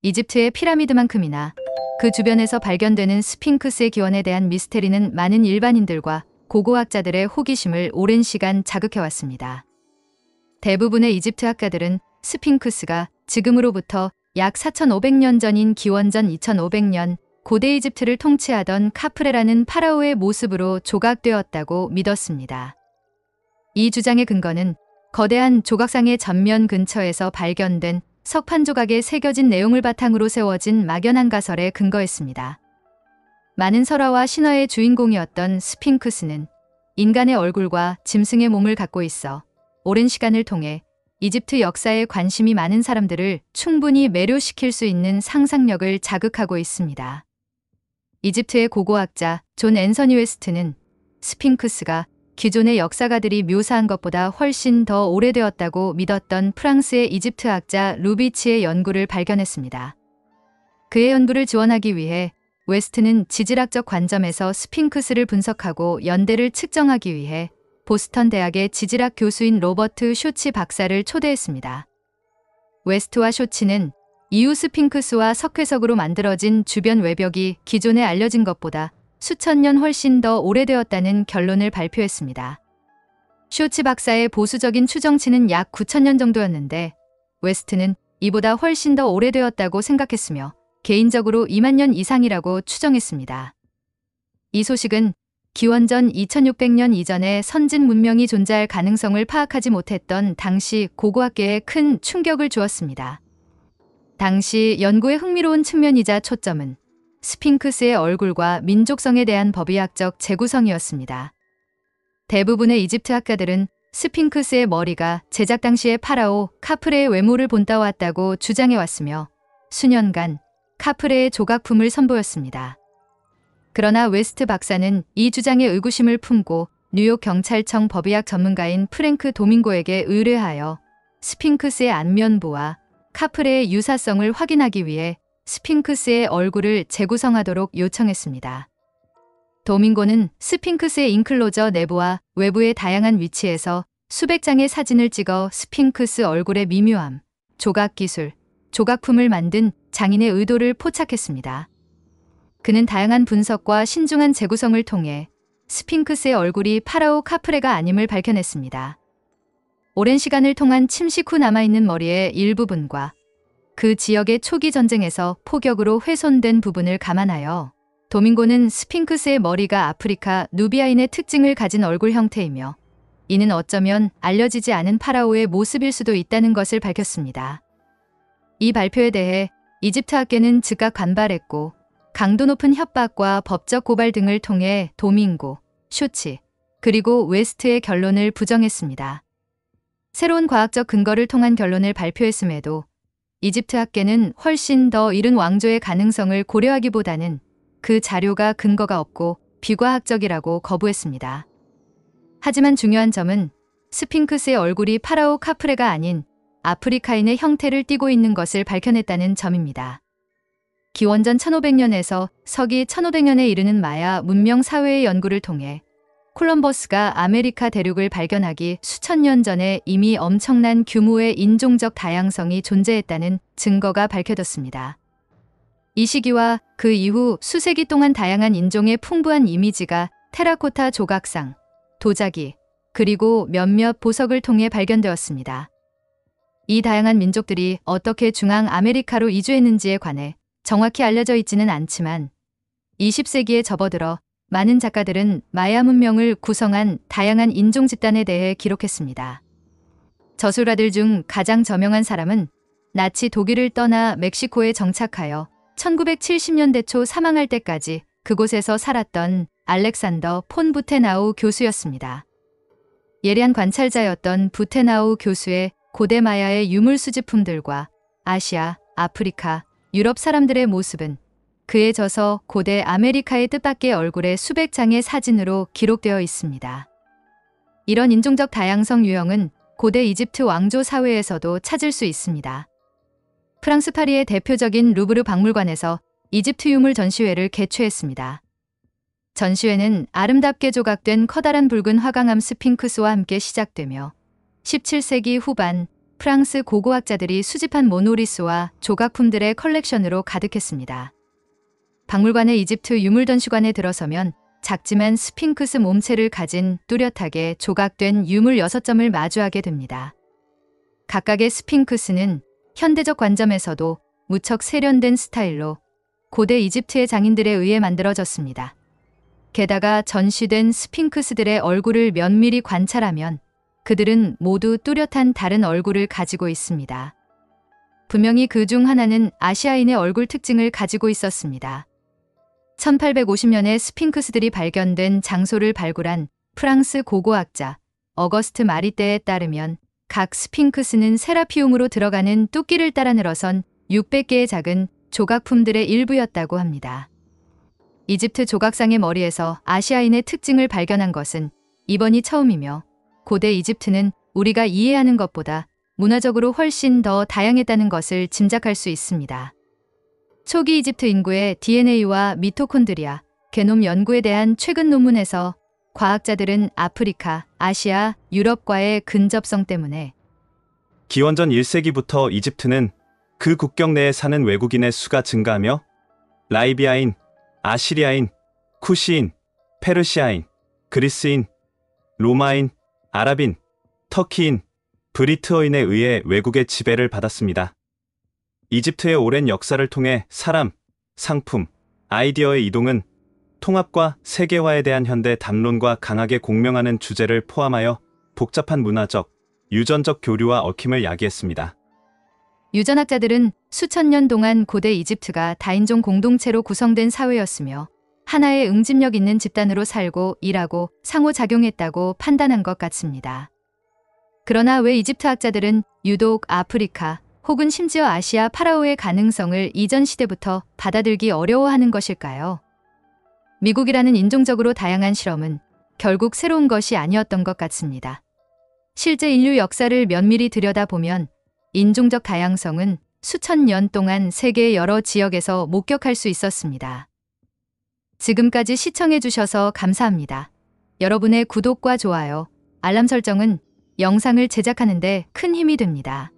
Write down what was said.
이집트의 피라미드만큼이나 그 주변에서 발견되는 스핑크스의 기원에 대한 미스테리는 많은 일반인들과 고고학자들의 호기심을 오랜 시간 자극해왔습니다. 대부분의 이집트 학자들은 스핑크스가 지금으로부터 약 4,500년 전인 기원전 2,500년 고대 이집트를 통치하던 카프레라는 파라오의 모습으로 조각되었다고 믿었습니다. 이 주장의 근거는 거대한 조각상의 전면 근처에서 발견된 석판 조각에 새겨진 내용을 바탕으로 세워진 막연한 가설에 근거했습니다. 많은 설화와 신화의 주인공이었던 스핑크스는 인간의 얼굴과 짐승의 몸을 갖고 있어 오랜 시간을 통해 이집트 역사에 관심이 많은 사람들을 충분히 매료시킬 수 있는 상상력을 자극하고 있습니다. 이집트의 고고학자 존 앤서니 웨스트는 스핑크스가 기존의 역사가들이 묘사한 것보다 훨씬 더 오래되었다고 믿었던 프랑스의 이집트학자 루비치의 연구를 발견했습니다. 그의 연구를 지원하기 위해 웨스트는 지질학적 관점에서 스핑크스를 분석하고 연대를 측정하기 위해 보스턴 대학의 지질학 교수인 로버트 쇼치 박사를 초대했습니다. 웨스트와 쇼치는 이후 스핑크스와 석회석으로 만들어진 주변 외벽이 기존에 알려진 것보다 수천 년 훨씬 더 오래되었다는 결론을 발표했습니다. 쇼치 박사의 보수적인 추정치는 약 9,000년 정도였는데 웨스트는 이보다 훨씬 더 오래되었다고 생각했으며 개인적으로 2만 년 이상이라고 추정했습니다. 이 소식은 기원전 2600년 이전에 선진 문명이 존재할 가능성을 파악하지 못했던 당시 고고학계에 큰 충격을 주었습니다. 당시 연구의 흥미로운 측면이자 초점은 스핑크스의 얼굴과 민족성에 대한 법의학적 재구성이었습니다. 대부분의 이집트 학자들은 스핑크스의 머리가 제작 당시의 파라오 카프레의 외모를 본따왔다고 주장해왔으며 수년간 카프레의 조각품을 선보였습니다. 그러나 웨스트 박사는 이 주장에 의구심을 품고 뉴욕 경찰청 법의학 전문가인 프랭크 도밍고에게 의뢰하여 스핑크스의 안면부와 카프레의 유사성을 확인하기 위해 스핑크스의 얼굴을 재구성하도록 요청했습니다. 도밍고는 스핑크스의 인클로저 내부와 외부의 다양한 위치에서 수백 장의 사진을 찍어 스핑크스 얼굴의 미묘함, 조각 기술, 조각품을 만든 장인의 의도를 포착했습니다. 그는 다양한 분석과 신중한 재구성을 통해 스핑크스의 얼굴이 파라오 카프레가 아님을 밝혀냈습니다. 오랜 시간을 통한 침식 후 남아있는 머리의 일부분과 그 지역의 초기 전쟁에서 포격으로 훼손된 부분을 감안하여 도밍고는 스핑크스의 머리가 아프리카 누비아인의 특징을 가진 얼굴 형태이며 이는 어쩌면 알려지지 않은 파라오의 모습일 수도 있다는 것을 밝혔습니다. 이 발표에 대해 이집트학계는 즉각 반발했고 강도 높은 협박과 법적 고발 등을 통해 도밍고, 쇼치, 그리고 웨스트의 결론을 부정했습니다. 새로운 과학적 근거를 통한 결론을 발표했음에도 이집트 학계는 훨씬 더 이른 왕조의 가능성을 고려하기보다는 그 자료가 근거가 없고 비과학적이라고 거부했습니다. 하지만 중요한 점은 스핑크스의 얼굴이 파라오 카프레가 아닌 아프리카인의 형태를 띠고 있는 것을 밝혀냈다는 점입니다. 기원전 1500년에서 서기 1500년에 이르는 마야 문명 사회의 연구를 통해 콜럼버스가 아메리카 대륙을 발견하기 수천 년 전에 이미 엄청난 규모의 인종적 다양성이 존재했다는 증거가 밝혀졌습니다. 이 시기와 그 이후 수세기 동안 다양한 인종의 풍부한 이미지가 테라코타 조각상, 도자기, 그리고 몇몇 보석을 통해 발견되었습니다. 이 다양한 민족들이 어떻게 중앙 아메리카로 이주했는지에 관해 정확히 알려져 있지는 않지만 20세기에 접어들어 많은 작가들은 마야 문명을 구성한 다양한 인종 집단에 대해 기록했습니다. 저술가들 중 가장 저명한 사람은 나치 독일을 떠나 멕시코에 정착하여 1970년대 초 사망할 때까지 그곳에서 살았던 알렉산더 폰 부테나우 교수였습니다. 예리한 관찰자였던 부테나우 교수의 고대 마야의 유물 수집품들과 아시아, 아프리카, 유럽 사람들의 모습은 그의 저서 고대 아메리카의 뜻밖의 얼굴의 수백 장의 사진으로 기록되어 있습니다. 이런 인종적 다양성 유형은 고대 이집트 왕조 사회에서도 찾을 수 있습니다. 프랑스 파리의 대표적인 루브르 박물관에서 이집트 유물 전시회를 개최했습니다. 전시회는 아름답게 조각된 커다란 붉은 화강암 스핑크스와 함께 시작되며 17세기 후반 프랑스 고고학자들이 수집한 모노리스와 조각품들의 컬렉션으로 가득했습니다. 박물관의 이집트 유물전시관에 들어서면 작지만 스핑크스 몸체를 가진 뚜렷하게 조각된 유물 6점을 마주하게 됩니다. 각각의 스핑크스는 현대적 관점에서도 무척 세련된 스타일로 고대 이집트의 장인들에 의해 만들어졌습니다. 게다가 전시된 스핑크스들의 얼굴을 면밀히 관찰하면 그들은 모두 뚜렷한 다른 얼굴을 가지고 있습니다. 분명히 그 중 하나는 아시아인의 얼굴 특징을 가지고 있었습니다. 1850년에 스핑크스들이 발견된 장소를 발굴한 프랑스 고고학자 어거스트 마리떼에 따르면 각 스핑크스는 세라피움으로 들어가는 뚜끼를 따라 늘어선 600개의 작은 조각품들의 일부였다고 합니다. 이집트 조각상의 머리에서 아시아인의 특징을 발견한 것은 이번이 처음이며 고대 이집트는 우리가 이해하는 것보다 문화적으로 훨씬 더 다양했다는 것을 짐작할 수 있습니다. 초기 이집트 인구의 DNA와 미토콘드리아, 게놈 연구에 대한 최근 논문에서 과학자들은 아프리카, 아시아, 유럽과의 근접성 때문에 기원전 1세기부터 이집트는 그 국경 내에 사는 외국인의 수가 증가하며 라이비아인, 아시리아인, 쿠시인, 페르시아인, 그리스인, 로마인, 아랍인, 터키인, 브리트어인에 의해 외국의 지배를 받았습니다. 이집트의 오랜 역사를 통해 사람, 상품, 아이디어의 이동은 통합과 세계화에 대한 현대 담론과 강하게 공명하는 주제를 포함하여 복잡한 문화적, 유전적 교류와 얽힘을 야기했습니다. 유전학자들은 수천 년 동안 고대 이집트가 다인종 공동체로 구성된 사회였으며 하나의 응집력 있는 집단으로 살고 일하고 상호작용했다고 판단한 것 같습니다. 그러나 왜 이집트 학자들은 유독 아프리카 혹은 심지어 아시아 파라오의 가능성을 이전 시대부터 받아들기 어려워하는 것일까요? 미국이라는 인종적으로 다양한 실험은 결국 새로운 것이 아니었던 것 같습니다. 실제 인류 역사를 면밀히 들여다보면 인종적 다양성은 수천 년 동안 세계의 여러 지역에서 목격할 수 있었습니다. 지금까지 시청해주셔서 감사합니다. 여러분의 구독과 좋아요, 알람 설정은 영상을 제작하는 데 큰 힘이 됩니다.